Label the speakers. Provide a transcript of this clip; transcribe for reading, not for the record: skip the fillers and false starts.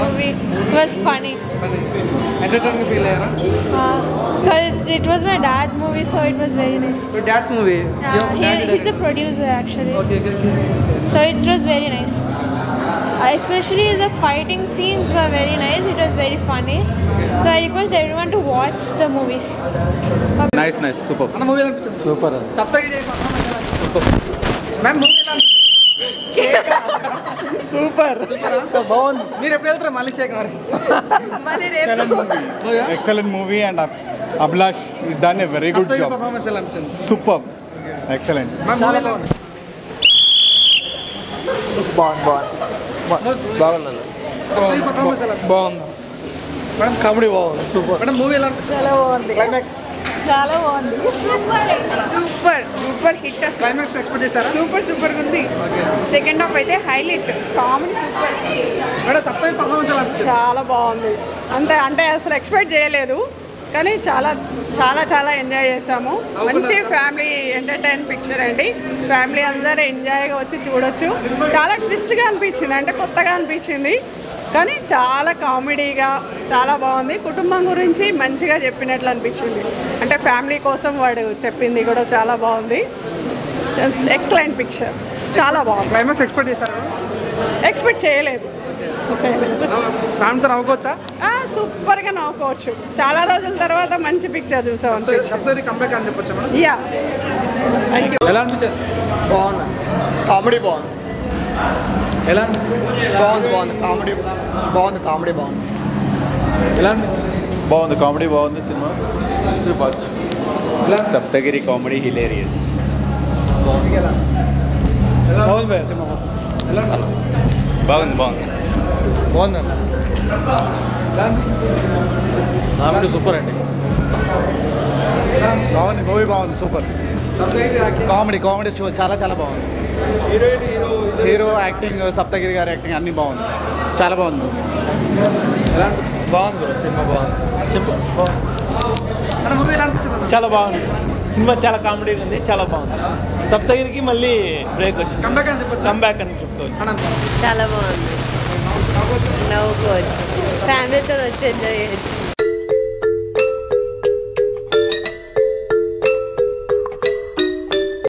Speaker 1: movie. It was funny.
Speaker 2: Entertaining feel ayyara?
Speaker 1: Because it was my dad's movie, so it was very nice.
Speaker 2: Your dad's movie?
Speaker 1: He's the producer actually.
Speaker 2: Okay.
Speaker 1: So it was very nice. Especially the fighting scenes were very nice. It was very funny. So I request everyone to watch the movies.
Speaker 3: Nice, super.
Speaker 2: Anna movie ela
Speaker 3: Super.
Speaker 2: Saptagiri super. Ma'am movie ela super. బాగుంది. మీరు ఎప్పుడు వెళ్తారు Malaysia గారు?
Speaker 3: Excellent movie and Abhilash done a very good job.
Speaker 2: Performance ఎలా అనిపించింది?
Speaker 3: Superb. Excellent.
Speaker 2: చాలా బాగుంది.
Speaker 4: బాగుంది బాగుంది
Speaker 2: మేడం కామెడీ బాగుంది సూపర్. మేడం మూవీ ఎలా అనిపించింది?
Speaker 5: చాలా బాగుంది.
Speaker 2: క్లైమాక్స్
Speaker 5: చాలా బాగుంది. సూపర్ హిట్ అసలు.
Speaker 2: క్లైమాక్స్ ఎక్స్పెక్ట్ చేశారా?
Speaker 5: సూపర్ ఉంది. సెకండ్ హాఫ్ అయితే highlight. Comedy super.
Speaker 2: Madam Saptagiri performance ఎలా అనిపించింది?
Speaker 5: చాలా బాగుంది. అంటే అసలు ఎక్స్పెక్ట్ చేయలేదు కానీ చాలా ఎంజాయ్ చేసాము. మంచి ఫ్యామిలీ ఎంటర్టైన్ పిక్చర్ అండి. ఫ్యామిలీ అందరూ ఎంజాయ్గా వచ్చి చూడొచ్చు. చాలా ట్విస్ట్గా అనిపించింది, అంటే కొత్తగా అనిపించింది కానీ చాలా కామెడీగా చాలా బాగుంది. కుటుంబం గురించి మంచిగా చెప్పినట్లు అనిపించింది. అంటే ఫ్యామిలీ కోసం వాడు చెప్పింది కూడా చాలా బాగుంది. ఎక్సలెంట్ పిక్చర్, చాలా బాగుంది.
Speaker 2: క్లైమాక్స్ ఎక్స్పెక్ట్ చేశారా?
Speaker 5: ఎక్స్పెక్ట్ చేయలేదు.
Speaker 2: ఫ్యామిలీతో నవ్వుకోవచ్చా?
Speaker 5: సూపర్గా నవ్వుకోవచ్చు. చాలా రోజుల తర్వాత మంచి పిక్చర్ చూసాం.
Speaker 2: సప్తగిరి కంబ్యాక్ అని చెప్పొచ్చా మేడం?
Speaker 5: Yeah, thank you.
Speaker 2: ఎలా అనిపించేది?
Speaker 4: బాగుంది. కామెడీ బాగుంది.
Speaker 2: ఎలా అనిపించింది?
Speaker 4: బాగుంది. కామెడీ బాగుంది.
Speaker 2: ఎలా అనిపించింది?
Speaker 3: బాగుంది, కామెడీ బాగుంది సినిమా. సూపర్.
Speaker 2: ఎలా
Speaker 6: సప్తగిరి కామెడీ హిలేరియస్.
Speaker 2: బాగుంది సినిమా. ఎలా అనిపించింది?
Speaker 3: బాగుంది.
Speaker 4: కామెడీ సూపర్ అండి.
Speaker 3: బాగుంది, మూవీ బాగుంది, సూపర్. కామెడీ చాలా బాగుంది. హీరో యాక్టింగ్, సప్తగిరి గారి యాక్టింగ్ అన్నీ బాగుంది. చాలా బాగుంది.
Speaker 4: బాగుంది బ్రో, సినిమా బాగుంది. చెప్పు.
Speaker 2: మూవీ ఎలా అనిపించింది?
Speaker 7: చాలా బాగుంది. సినిమా చాలా కామెడీగా ఉంది, చాలా బాగుంది. సప్తగిరికి మళ్ళీ బ్రేక్ వచ్చింది.
Speaker 2: కంబ్యాక్ అని చెప్పొచ్చు.
Speaker 7: కంబ్యాక్ అని చెప్పుకోవచ్చు.
Speaker 1: చాలా బాగుంది. నవ్వుకోవచ్చు. ఫ్యామిలీతో వచ్చి ఎంజాయ్ చేయొచ్చు.